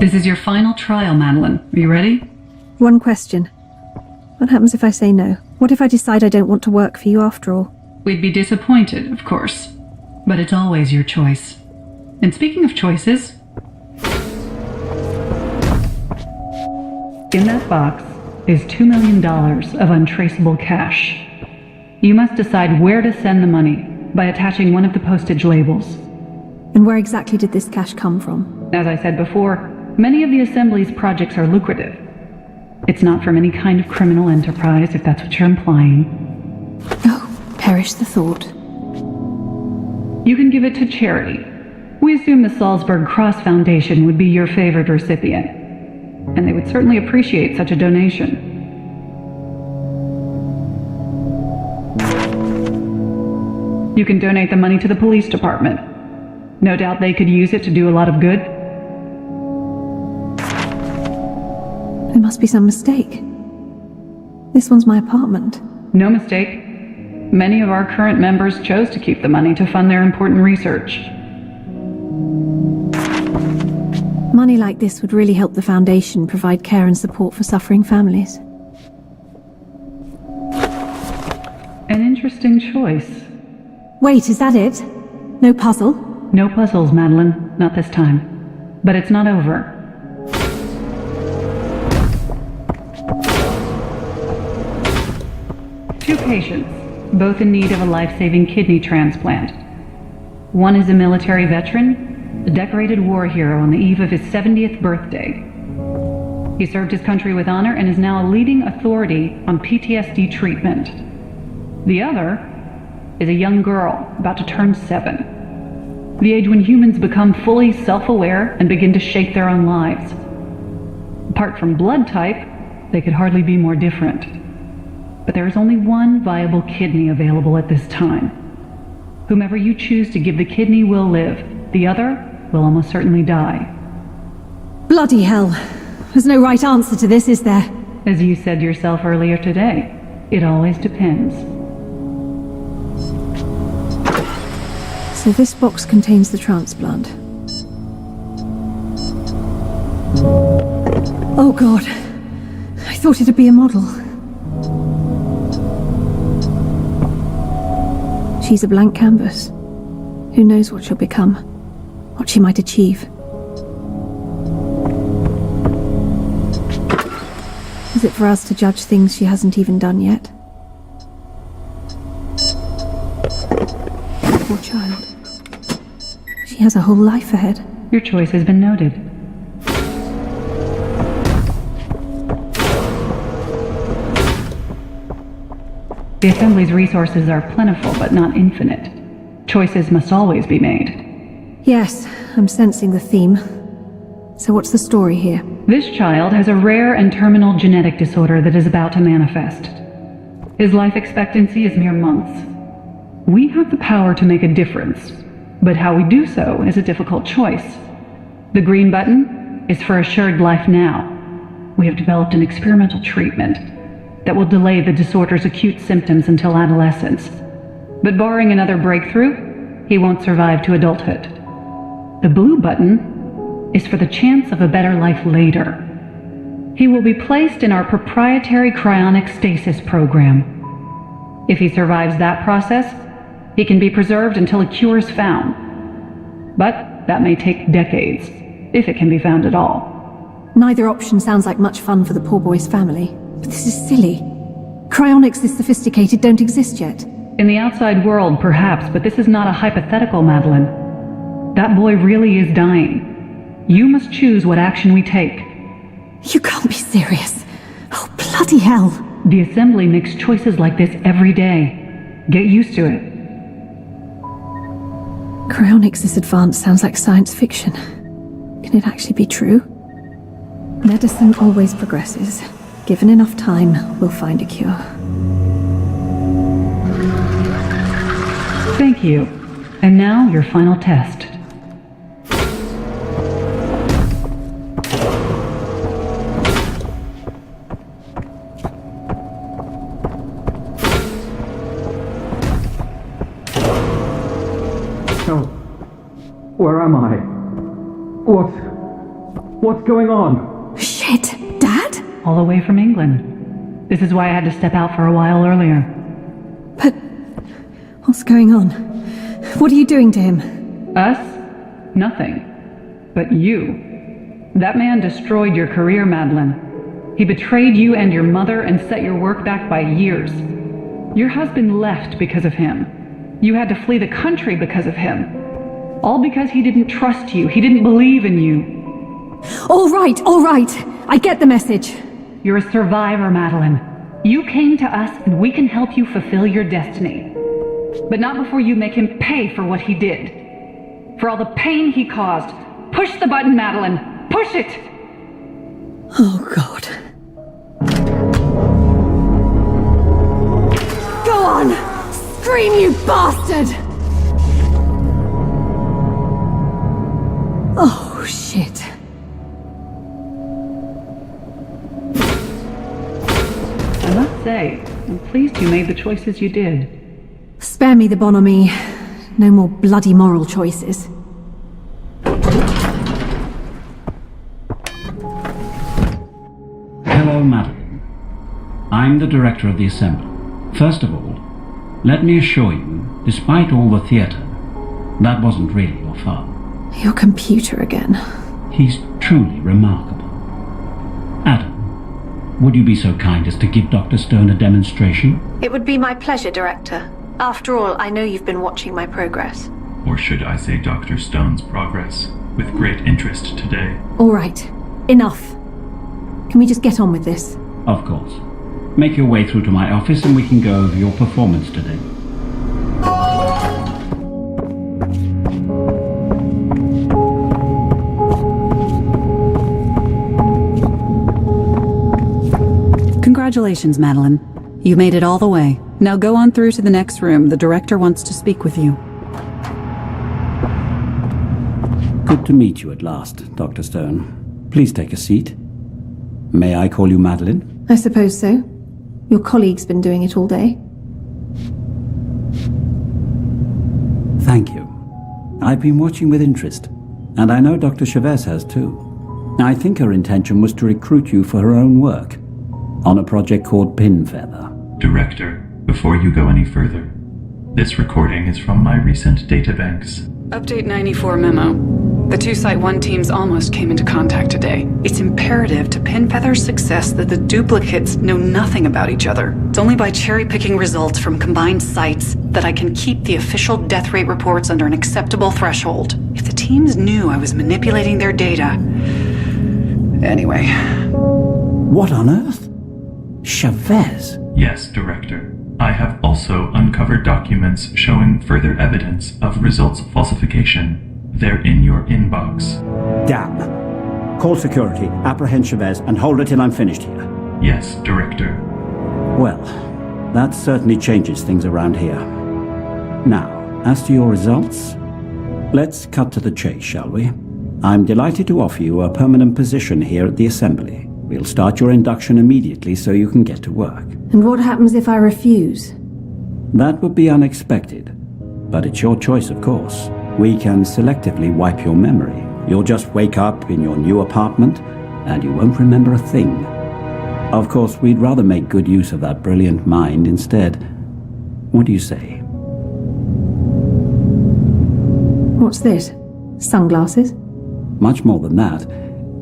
This is your final trial, Madeline. Are you ready? One question. What happens if I say no? What if I decide I don't want to work for you after all? We'd be disappointed, of course. But it's always your choice. And speaking of choices... in that box is $2 million of untraceable cash. You must decide where to send the money by attaching one of the postage labels. And where exactly did this cash come from? As I said before, many of the Assembly's projects are lucrative. It's not from any kind of criminal enterprise, if that's what you're implying. Oh, perish the thought. You can give it to charity. We assume the Salzburg Cross Foundation would be your favored recipient, and they would certainly appreciate such a donation. You can donate the money to the police department. No doubt they could use it to do a lot of good. There must be some mistake. This one's my apartment. No mistake. Many of our current members chose to keep the money to fund their important research. Money like this would really help the Foundation provide care and support for suffering families. An interesting choice. Wait, is that it? No puzzle? No puzzles, Madeline. Not this time. But it's not over. Two patients, both in need of a life-saving kidney transplant. One is a military veteran, a decorated war hero on the eve of his 70th birthday. He served his country with honor and is now a leading authority on PTSD treatment. The other is a young girl about to turn 7. The age when humans become fully self-aware and begin to shape their own lives. Apart from blood type, they could hardly be more different. But there is only one viable kidney available at this time. Whomever you choose to give the kidney will live. The other will almost certainly die. Bloody hell. There's no right answer to this, is there? As you said yourself earlier today, it always depends. So this box contains the transplant. Oh God. I thought it'd be a model. She's a blank canvas. Who knows what she'll become, what she might achieve. Is it for us to judge things she hasn't even done yet? Poor child. She has a whole life ahead. Your choice has been noted. The Assembly's resources are plentiful, but not infinite. Choices must always be made. Yes, I'm sensing the theme. So what's the story here? This child has a rare and terminal genetic disorder that is about to manifest. His life expectancy is mere months. We have the power to make a difference, but how we do so is a difficult choice. The green button is for assured life now. We have developed an experimental treatment that will delay the disorder's acute symptoms until adolescence. But barring another breakthrough, he won't survive to adulthood. The blue button is for the chance of a better life later. He will be placed in our proprietary cryonic stasis program. If he survives that process, he can be preserved until a cure is found. But that may take decades, if it can be found at all. Neither option sounds like much fun for the poor boy's family. But this is silly. Cryonics this sophisticated don't exist yet. In the outside world, perhaps, but this is not a hypothetical, Madeline. That boy really is dying. You must choose what action we take. You can't be serious. Oh, bloody hell. The Assembly makes choices like this every day. Get used to it. Cryonics this advanced sounds like science fiction. Can it actually be true? Medicine always progresses. Given enough time, we'll find a cure. Thank you. And now, your final test. Oh, where am I? What? What's going on? Shit, Dad? All the way from England. This is why I had to step out for a while earlier. But what's going on? What are you doing to him? Us? Nothing. But you. That man destroyed your career, Madeline. He betrayed you and your mother and set your work back by years. Your husband left because of him. You had to flee the country because of him. All because he didn't trust you. He didn't believe in you. All right. I get the message. You're a survivor, Madeline. You came to us and we can help you fulfill your destiny. But not before you make him pay for what he did. For all the pain he caused. Push the button, Madeline. Push it! Oh, God. Go on! Scream, you bastard! Oh, shit. I must say, I'm pleased you made the choices you did. Spare me the bonhomie. No more bloody moral choices. Hello, Madeline. I'm the director of the Assembly. First of all, let me assure you, despite all the theatre, that wasn't really your father. Your computer again. He's truly remarkable. Adam, would you be so kind as to give Dr. Stone a demonstration? It would be my pleasure, Director. After all, I know you've been watching my progress. Or should I say Dr. Stone's progress, with great interest today. All right. Enough. Can we just get on with this? Of course. Make your way through to my office and we can go over your performance today. Congratulations, Madeline. You made it all the way. Now go on through to the next room. The director wants to speak with you. Good to meet you at last, Dr. Stone. Please take a seat. May I call you Madeline? I suppose so. Your colleague's been doing it all day. Thank you. I've been watching with interest, and I know Dr. Chavez has too. I think her intention was to recruit you for her own work, on a project called Pinfeather. Director, before you go any further, this recording is from my recent databanks. Update 94 memo. The two Site 1 teams almost came into contact today. It's imperative to Pinfeather's success that the duplicates know nothing about each other. It's only by cherry-picking results from combined sites that I can keep the official death rate reports under an acceptable threshold. If the teams knew I was manipulating their data... Anyway. What on earth? Chavez? Yes, Director. I have also uncovered documents showing further evidence of results falsification. They're in your inbox. Damn. Call security, apprehend Chavez, and hold it till I'm finished here. Yes, Director. Well, that certainly changes things around here. Now, as to your results, let's cut to the chase, shall we? I'm delighted to offer you a permanent position here at the Assembly. We'll start your induction immediately so you can get to work. And what happens if I refuse? That would be unexpected, but it's your choice, of course. We can selectively wipe your memory. You'll just wake up in your new apartment, and you won't remember a thing. Of course, we'd rather make good use of that brilliant mind instead. What do you say? What's this? Sunglasses? Much more than that.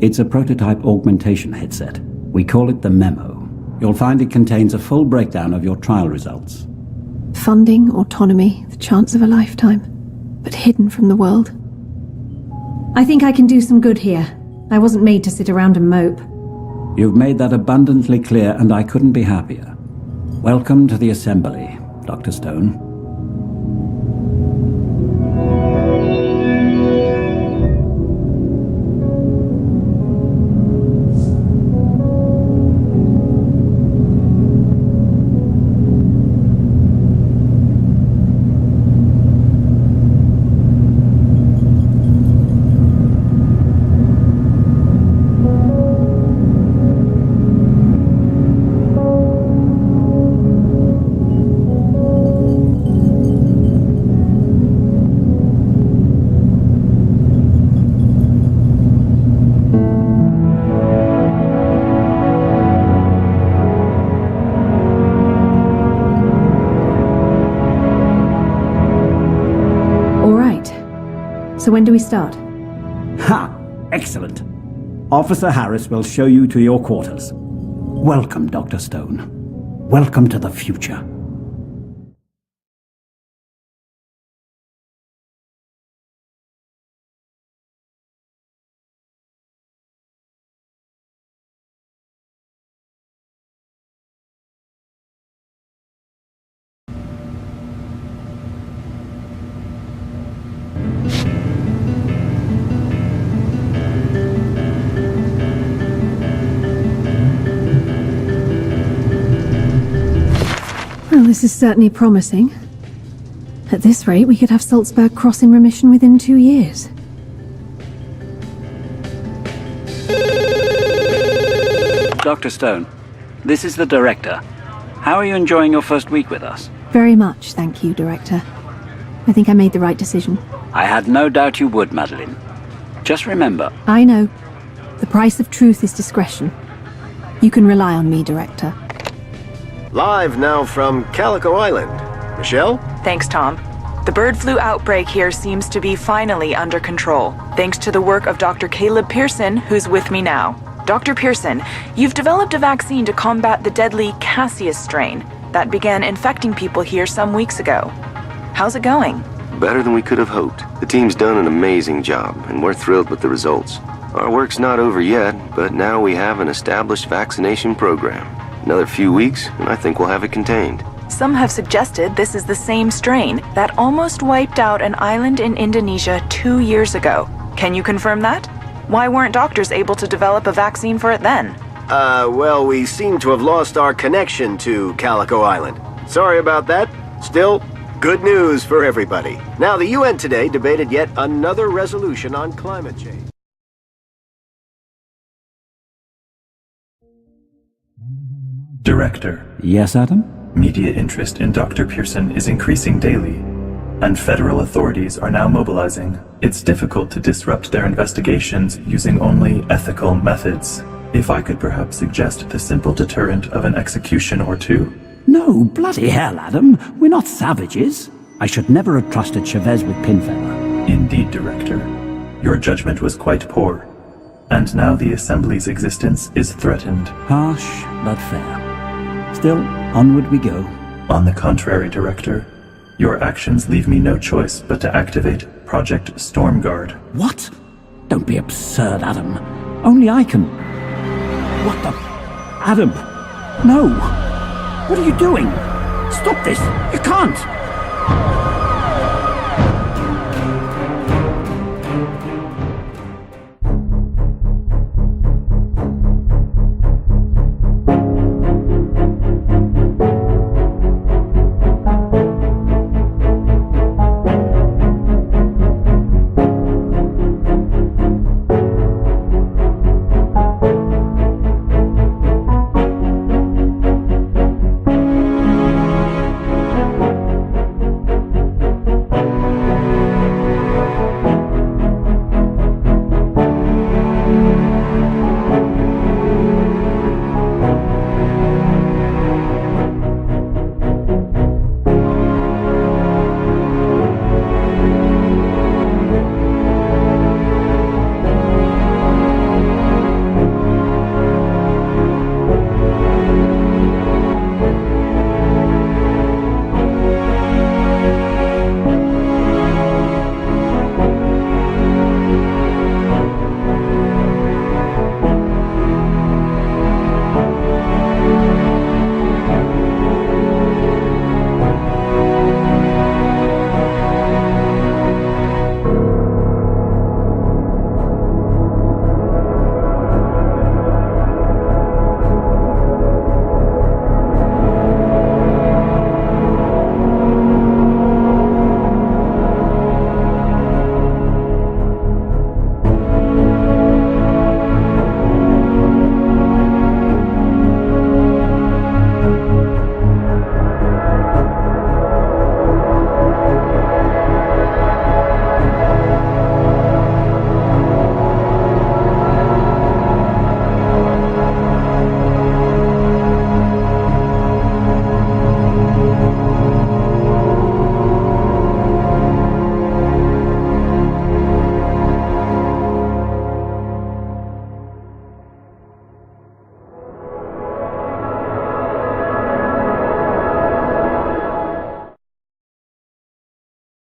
It's a prototype augmentation headset. We call it the Memo. You'll find it contains a full breakdown of your trial results. Funding, autonomy, the chance of a lifetime, but hidden from the world. I think I can do some good here. I wasn't made to sit around and mope. You've made that abundantly clear, and I couldn't be happier. Welcome to the Assembly, Dr. Stone. So when do we start? Ha! Excellent. Officer Harris will show you to your quarters. Welcome, Dr. Stone. Welcome to the future. Well, this is certainly promising. At this rate, we could have Salzburg Cross in remission within 2 years. Dr. Stone, this is the director. How are you enjoying your first week with us? Very much, thank you, Director. I think I made the right decision. I had no doubt you would, Madeline. Just remember, I know. The price of truth is discretion. You can rely on me, Director. Live now from Calico Island. Michelle? Thanks, Tom. The bird flu outbreak here seems to be finally under control, thanks to the work of Dr. Caleb Pearson, who's with me now. Dr. Pearson, you've developed a vaccine to combat the deadly Cassius strain that began infecting people here some weeks ago. How's it going? Better than we could have hoped. The team's done an amazing job, and we're thrilled with the results. Our work's not over yet, but now we have an established vaccination program. Another few weeks, and I think we'll have it contained. Some have suggested this is the same strain that almost wiped out an island in Indonesia 2 years ago. Can you confirm that? Why weren't doctors able to develop a vaccine for it then? Well, we seem to have lost our connection to Calico Island. Sorry about that. Still, good news for everybody. Now, the UN today debated yet another resolution on climate change. Director, yes, Adam? media interest in Dr. Pearson is increasing daily, and federal authorities are now mobilizing. It's difficult to disrupt their investigations using only ethical methods. If I could perhaps suggest the simple deterrent of an execution or two. No, bloody hell, Adam. We're not savages. I should never have trusted Chavez with Pinfeather. Indeed, Director. Your judgment was quite poor, and now the Assembly's existence is threatened. Harsh, but fair. Still, onward we go. On the contrary, Director, your actions leave me no choice but to activate Project Stormguard. What? Don't be absurd, Adam. Only I can... What the... Adam! No! What are you doing? Stop this! You can't!